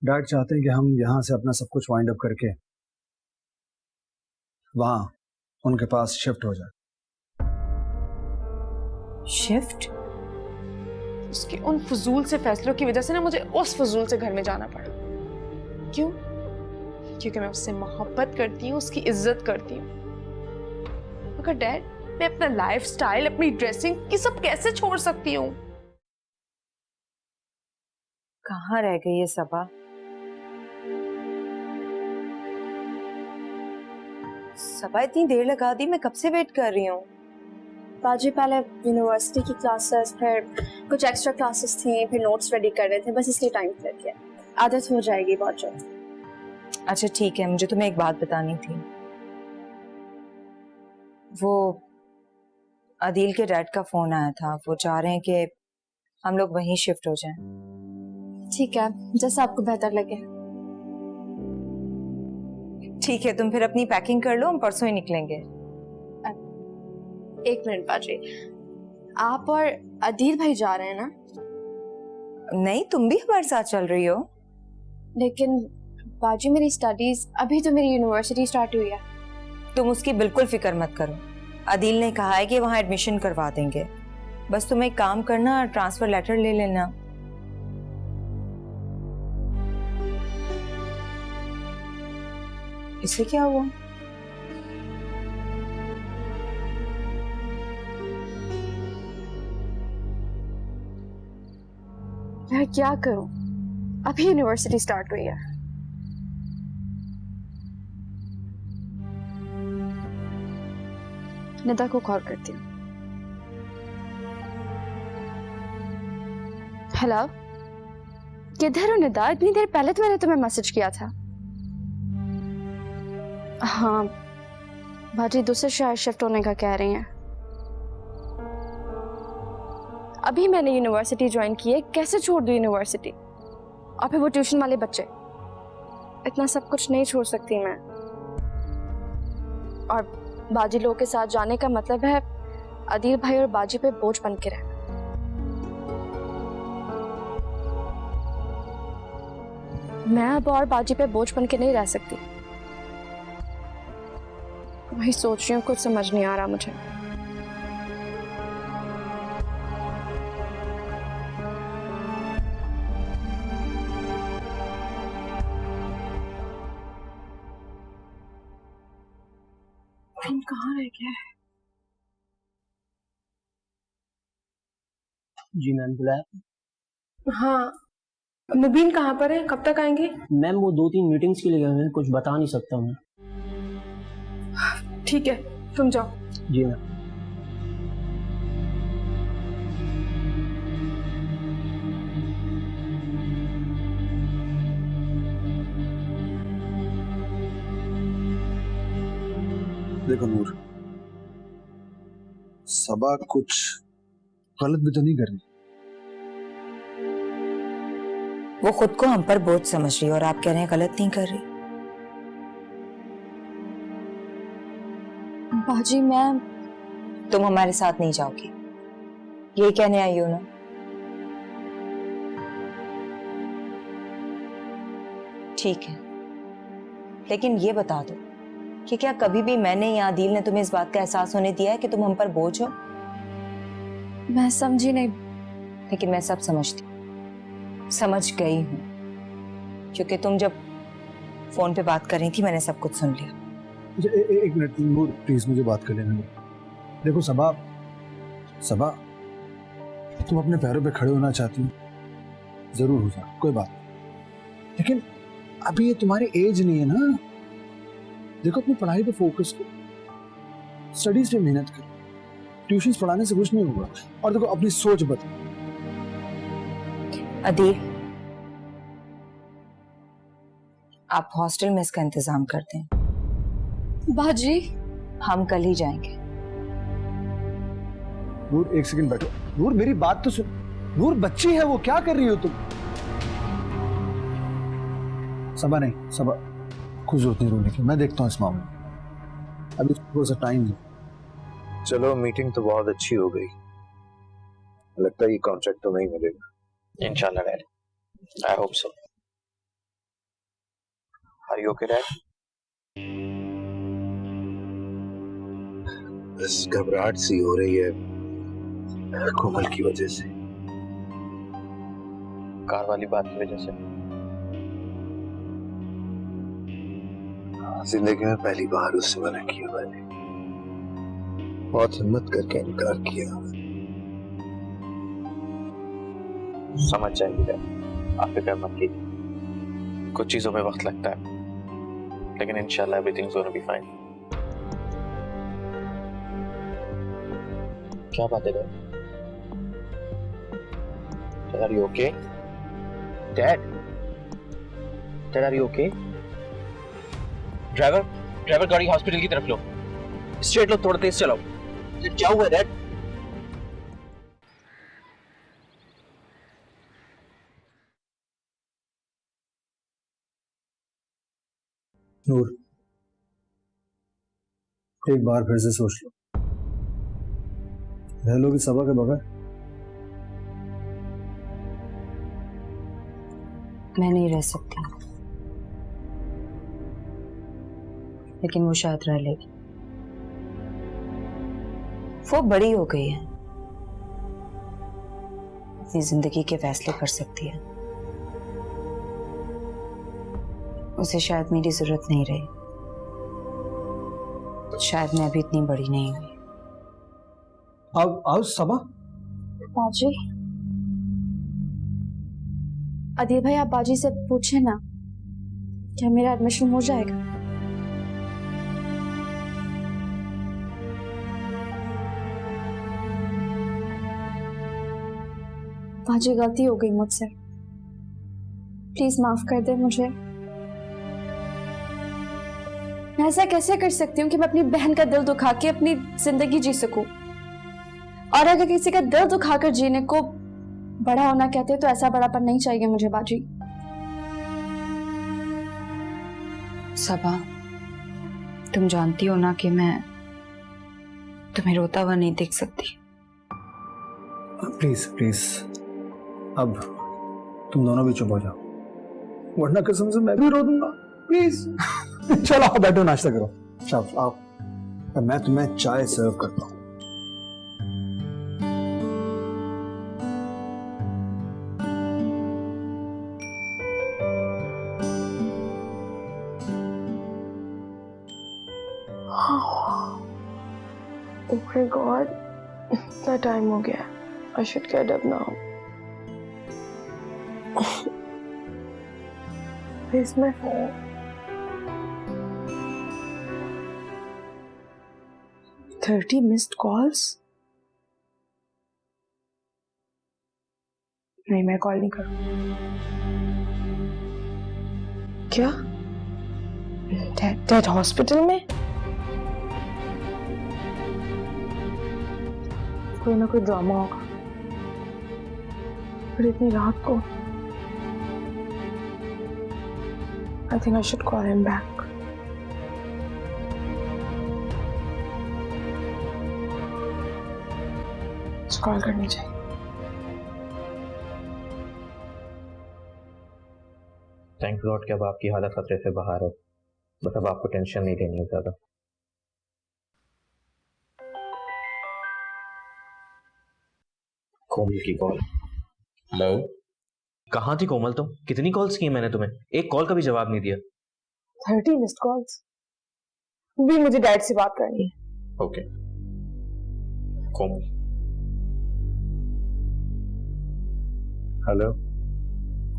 Dad चाहते हैं कि हम यहाँ से अपना सब कुछ वाइंड अप करके वहां उनके पास शिफ्ट हो जाए। शिफ्ट? उसके उन फजूल से फैसलों की वजह से ना मुझे उस फजूल से घर में जाना पड़ा। क्यों? क्योंकि मैं उससे मोहब्बत करती हूँ, उसकी इज्जत करती हूँ। मगर डैड, मैं अपना लाइफस्टाइल, अपनी ड्रेसिंग, ये सब कैसे छोड़ सकती हूँ? कहाँ रह गई ये सबा? सबा इतनी देर लगा दी, मैं कब से वेट कर रही हूँ। बाजी पहले यूनिवर्सिटी की क्लासेस, फिर कुछ एक्स्ट्रा क्लासेस थी, फिर नोट्स रेडी कर रहे थे, बस इसलिए टाइम लग गया। आदत हो जाएगी बहुत जल्द। अच्छा ठीक है, मुझे तुम्हें एक बात बतानी थी। वो अदील के डैड का फोन आया था, वो चाह रहे हैं कि हम लोग वहीं शिफ्ट हो जाएं। ठीक है, जैसा आपको बेहतर लगे। ठीक है, तुम फिर अपनी पैकिंग कर लो, हम परसों ही निकलेंगे। एक मिनट बाजी, आप और अदील भाई जा रहे हैं ना? नहीं, तुम भी हमारे साथ चल रही हो। लेकिन बाजी मेरी स्टडीज, अभी तो मेरी यूनिवर्सिटी स्टार्ट हुई है। तुम उसकी बिल्कुल फिक्र मत करो, अदील ने कहा है कि वहां एडमिशन करवा देंगे। बस तुम एक काम करना, ट्रांसफर लेटर ले लेना। इसे क्या हुआ? मैं क्या करूं? अभी यूनिवर्सिटी स्टार्ट हुई है। निदा को कॉल करती हूँ। हेलो, किधर हो निदा? इतनी देर पहले तो मैंने तुम्हें मैसेज किया था। हाँ भाजी, दूसरे शहर शिफ्ट होने का कह रही हैं। अभी मैंने यूनिवर्सिटी ज्वाइन की है, कैसे छोड़ दूं यूनिवर्सिटी? और फिर वो ट्यूशन वाले बच्चे, इतना सब कुछ नहीं छोड़ सकती मैं। और बाजी लोगों के साथ जाने का मतलब है अदील भाई और बाजी पे बोझ बन के रहना। मैं अब और बाजी पे बोझ बन के नहीं रह सकती। वही सोच रही हूँ, कुछ समझ नहीं आ रहा मुझे। कहाँ रह गया है? जी मैम, बुलाया? हाँ, मुबीन कहाँ पर है? कब तक आएंगे? मैम वो 2-3 मीटिंग्स के लिए गए हैं, कुछ बता नहीं सकता मैं। ठीक है, तुम जाओ। जी मैम। देखो नूर, सबा कुछ गलत भी तो नहीं कर रही। वो खुद को हम पर बोझ समझ रही है और आप कह रहे हैं गलत नहीं कर रही। बाजी मैं, तुम हमारे साथ नहीं जाओगी, यही कहने आई हो ना? ठीक है, लेकिन ये बता दो कि क्या कभी भी मैंने या अदील ने तुम्हें इस बात का एहसास होने दिया है कि तुम हम पर बोझ हो? मैं समझी नहीं। लेकिन मैं सब समझती हूँ, समझ गई हूँ, क्योंकि तुम जब फोन पे बात कर रही थी मैंने सब कुछ सुन लिया। एक मिनट नूर, प्लीज मुझे बात कर लेने दो। देखो सबा, तुम अपने पैरों पे खड़े होना चाहती हो, जरूर हो जाओ, कोई बात नहीं। लेकिन अभी ये तुम्हारी एज नहीं है ना। देखो अपनी पढ़ाई पे फोकस करो, स्टडीज पे मेहनत करो, ट्यूशंस पढ़ाने से कुछ नहीं होगा। और देखो अपनी सोच बदलो। अदील, आप हॉस्टल में इसका इंतजाम कर दें। बाजी, हम कल ही जाएंगे। नूर एक सेकंड बैठो। नूर मेरी बात तो सुन। नूर बच्ची है वो, क्या कर रही हो तुम? सबा नहीं, सबा कुछ जरूरत नहीं रोने की, मैं देखता हूँ इस मामले में। अभी थोड़ा सा टाइम दो। चलो, मीटिंग तो बहुत अच्छी हो गई। लगता है ये कॉन्ट्रैक्ट तो नहीं मिलेगा। इंशाल्लाह dad, I hope so. Are you okay, Dad? बस घबराहट सी हो रही है कोमल की वजह से, कार वाली बात की वजह से। जिंदगी में पहली बार उससे मना किया मैंने, बहुत हिम्मत करके इनकार किया। समझ जाएगी डैड, आप फिक्र मत कीजिए। कुछ चीजों में वक्त लगता है, लेकिन इंशाल्लाह एवरीथिंग्स गोना बी फाइन। क्या बात है dad? Dad, are you okay? Dad? Dad, are you okay? Driver गाड़ी हॉस्पिटल की तरफ लो, स्ट्रेट लो, थोड़ा तेज चलाओ। क्या हुआ डैड? नूर, एक बार फिर से सोच लो, रह लोगी सबा के बगैर? मैं नहीं रह सकती, लेकिन वो शायद रह लेगी। वो बड़ी हो गई है, अपनी जिंदगी के फैसले कर सकती है। उसे शायद मेरी जरूरत नहीं रही, शायद मैं अभी इतनी बड़ी नहीं हुई। आओ सबा। बाजी, अदिल भाई आप बाजी से पूछे ना, क्या मेरा एडमिशन हो जाएगा? बाजी गलती हो गई मुझसे, प्लीज माफ कर दे मुझे। मैं ऐसा कैसे कर सकती हूँ कि मैं अपनी बहन का दिल दुखा के अपनी जिंदगी जी सकूं? और अगर किसी का दिल दुखाकर जीने को बड़ा होना कहते हैं तो ऐसा बड़ापन नहीं चाहिए मुझे बाजी। सबा, तुम जानती हो ना कि मैं तुम्हें रोता हुआ नहीं देख सकती। प्लीज प्लीज, अब तुम दोनों भी चुप हो जाओ, वरना कसम से मैं भी रो दूंगा। प्लीज चलो आओ, बैठो, नाश्ता करो। चलो आओ, मैं तुम्हें चाय सर्व करता हूँ। Oh my God, इतना टाइम हो गया। I should get up now. Where's my phone? $30 missed calls? नहीं, मैं कॉल नहीं करूँ। क्या? Dad हॉस्पिटल में? कोई ना कोई ड्रामा होगा, पर इतनी रात को I think I should call him back. Call करनी चाहिए। थैंक गॉड कि अब आपकी हालत खतरे से बाहर है, बस अब आपको टेंशन नहीं लेनी है ज्यादा। कोमल की कॉल। हेलो, कहाँ थी कोमल तुम? कितनी कॉल्स की मैंने तुम्हें, एक कॉल का भी जवाब नहीं दिया। 30 मिस्ड कॉल्स। भी मुझे डैड से बात करनी है। ओके कोमल। हेलो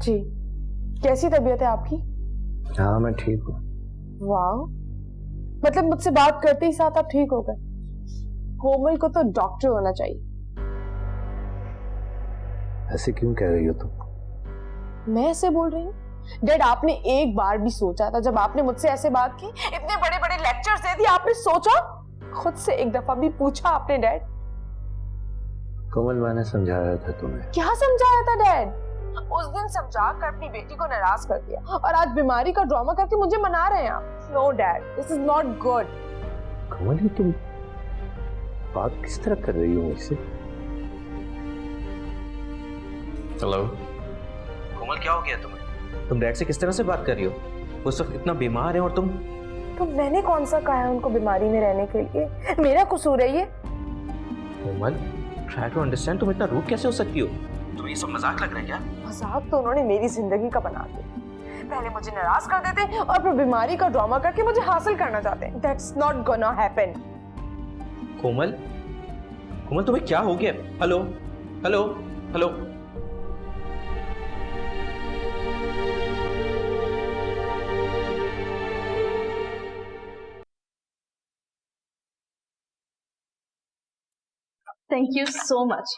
जी, कैसी तबीयत है आपकी? हाँ मैं ठीक हूँ। वाह, मतलब मुझसे बात करते ही साथ आप ठीक हो गए। कोमल को तो डॉक्टर होना चाहिए। ऐसे क्यों कह रही हो तुम? मैं ऐसे बोल रही हूँ? डैड, आपने एक बार भी सोचा था जब आपने मुझसे ऐसे बात की? इतने बड़े बड़े लेक्चर्स दे दिए, आपने सोचा? खुद से एक दफा भी पूछा आपने डैड? कोमल मैंने समझाया था तुम्हें। क्या समझाया था डैड? उस दिन समझा कर अपनी बेटी को नाराज कर दिया, और आज बीमारी का ड्रामा करके मुझे मना रहे हैं आप। No dad, this is not good. Komal ये तुम बात किस तरह कर रही हो मुझसे? हेलो कोमल, क्या हो गया तुम्हें? तुम डैड से किस तरह से बात कर रही हो? वो सब इतना बीमार है और तुम। तो मैंने कौन सा कहा है उनको बीमारी में रहने के लिए? मेरा कसूर है ये? कोमल, ट्राई टू अंडरस्टैंड, तुम इतना रूड कैसे हो सकती हो? तुम्हें ये सब मजाक लग रहा है क्या? मजाक तो उन्होंने मेरी जिंदगी का बना दिया। पहले मुझे नाराज कर देते और फिर बीमारी का ड्रामा करके मुझे हासिल करना चाहते हैं। That's not gonna happen. कोमल, कोमल तुम्हें क्या हो गया? Hello hello hello. Thank you so much.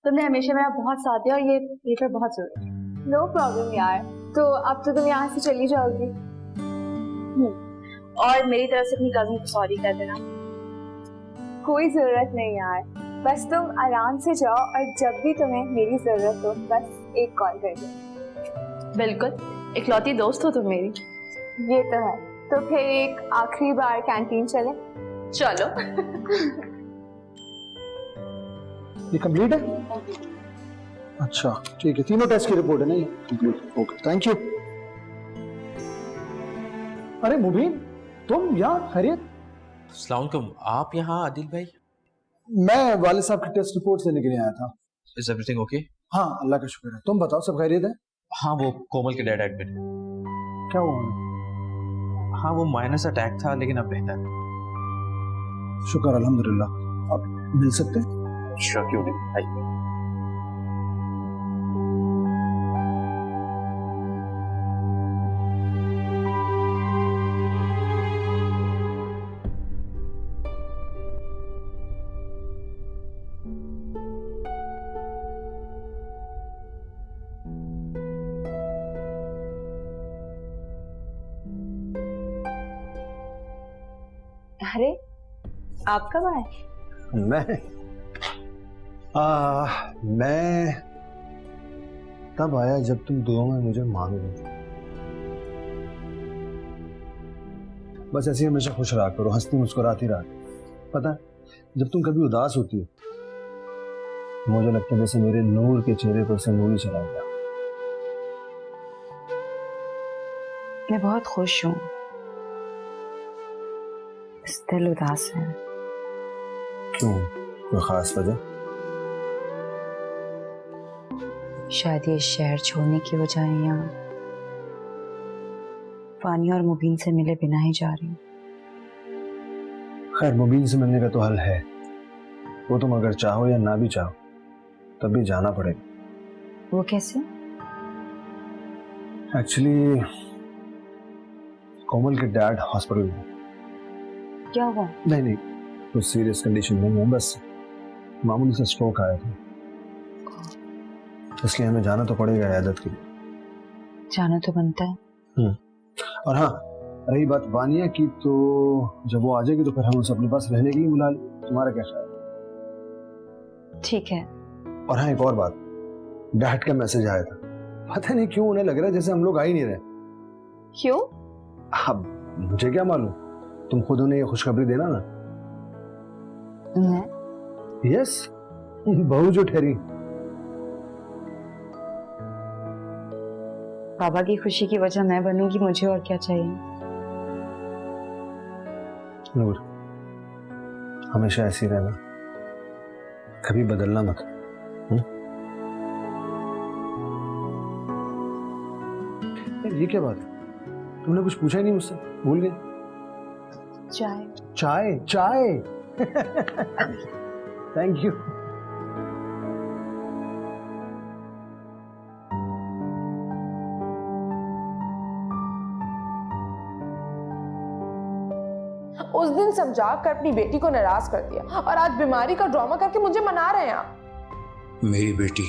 तुमने हमेशा मेरा बहुत साथ दिया और ये पेपर बहुत जरूरी है। नो प्रॉब्लम यार। तो अब तो तुम यहाँ से चली जाओगी। और मेरी तरफ से अपनी कजिन को सॉरी कर देना। कोई जरूरत नहीं यार, बस तुम आराम से जाओ और जब भी तुम्हें मेरी जरूरत हो बस एक कॉल कर दो। बिल्कुल, इकलौती दोस्त हो तुम मेरी। ये तो है। तो फिर एक आखिरी बार कैंटीन चले? चलो। ये कंप्लीट है? अच्छा ठीक है, तीनों टेस्ट की रिपोर्ट है ना ये कंप्लीट। Okay thank you. अरे मुबीन, तुम यहाँ? खैरियत? अस्सलाम वालेकुम। आप यहाँ? आदिल भाई, मैं वाले साहब की टेस्ट रिपोर्ट लेने के लिए आया था। Is everything okay? हाँ अल्लाह का शुक्र है। तुम बताओ सब खैरियत है? हाँ, वो कोमल के डैड एडमिट है। क्या हुआ उन्हें? हाँ, वो माइनस अटैक था लेकिन अब बेहतर है। शुक्र अल्हम्दुलिल्लाह। अब मिल सकते हैं? श्योर, क्यों नहीं, आइए। अरे आप कब आए? मैं तब आया जब तुम दुआओं में मुझे मांग रही थी। बस ऐसे ही हमेशा खुश रहा करो, हंसती मुस्कुराती रहा। पता है, जब तुम कभी उदास होती हो मुझे लगता है जैसे मेरे नूर के चेहरे पर से नूर ही चला गया। मैं बहुत खुश हूँ, बस दिल उदास है। क्यों, कोई खास वजह? शायद ये शहर छोड़ने की वजह है या फानी और मुबीन से मिले बिना ही जा रही हूँ। खैर मुबीन से मिलने का तो हल है, वो तुम अगर चाहो या ना भी चाहो तब भी जाना पड़ेगा। वो कैसे? एक्चुअली कोमल के डैड हॉस्पिटल में। क्या हुआ? नहीं कुछ सीरियस कंडीशन नहीं है, बस मामूली सा स्ट्रोक आया था, इसलिए हमें जाना तो पड़ेगा इयादत के लिए। जाना तो बनता है। और हाँ, रही बात वानिया की, तो जब वो आ जाएगी तो फिर हम उसे अपने पास रहने के लिए बुला लें। तुम्हारा क्या ख्याल है? ठीक है। और हाँ, एक और बात, डैड का मैसेज आया था, पता नहीं क्यों उन्हें लग रहा है जैसे हम लोग आ ही नहीं रहे। क्यों? अब मुझे क्या मालूम, तुम खुद उन्हें ये खुशखबरी देना ना। यस, बहू जो ठहरी। बाबा की खुशी की वजह मैं बनूंगी, मुझे और क्या चाहिए। नूर, हमेशा ऐसी रहना, कभी बदलना मत। ये क्या बात है, तुमने कुछ पूछा ही नहीं मुझसे, भूल गए? चाय। चाय चाय। Thank you. उस दिन समझा कर अपनी बेटी को नाराज कर दिया और आज बीमारी का ड्रामा करके मुझे मना रहे हैं आप। मेरी बेटी,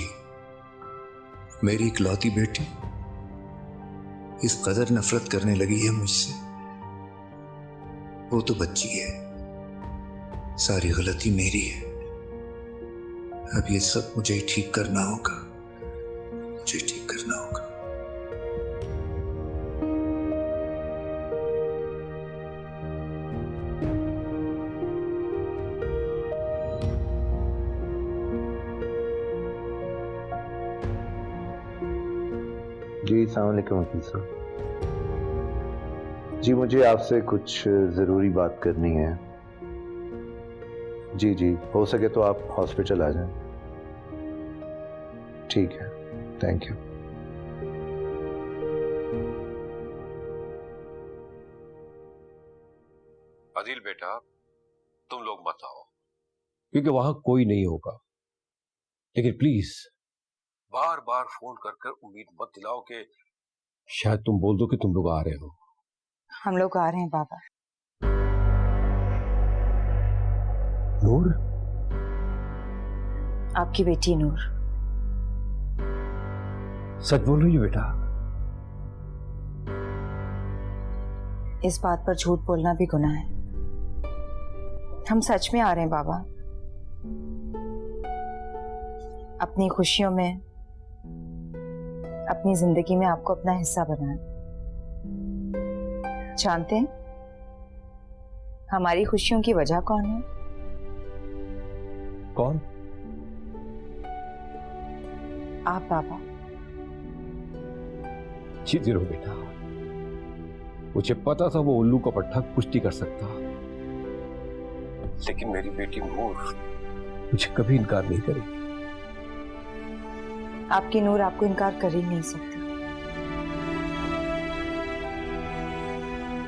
मेरी इकलौती बेटी इस कदर नफरत करने लगी है मुझसे। वो तो बच्ची है, सारी गलती मेरी है। अब ये सब मुझे ही ठीक करना होगा, मुझे ठीक करना होगा। जी अस्सलाम वालेकुम वकील साहब। जी मुझे आपसे कुछ ज़रूरी बात करनी है। जी जी, हो सके तो आप हॉस्पिटल आ जाएं। ठीक है, थैंक यू। आदिल बेटा, तुम लोग मत आओ क्योंकि वहां कोई नहीं होगा। लेकिन प्लीज बार बार फोन कर कर उम्मीद मत दिलाओ कि शायद तुम बोल दो कि तुम लोग आ रहे हो। हम लोग आ रहे हैं बाबा। नूर, आपकी बेटी नूर। सच बोल रही हो बेटा? इस बात पर झूठ बोलना भी गुनाह है। हम सच में आ रहे हैं बाबा। अपनी खुशियों में, अपनी जिंदगी में आपको अपना हिस्सा बनाएं। जानते हैं हमारी खुशियों की वजह कौन है? कौन? आप बाबा। जीते रहो बेटा। मुझे पता था वो उल्लू का पट्टा कुश्ती कर सकता, लेकिन मेरी बेटी नूर मुझे कभी इनकार नहीं करेगी। आपकी नूर आपको इनकार कर ही नहीं सकती।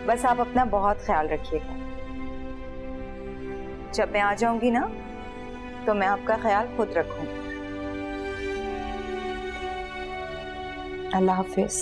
बस आप अपना बहुत ख्याल रखिएगा। जब मैं आ जाऊंगी ना तो मैं आपका ख्याल खुद रखूंगी। अल्लाह हाफिज।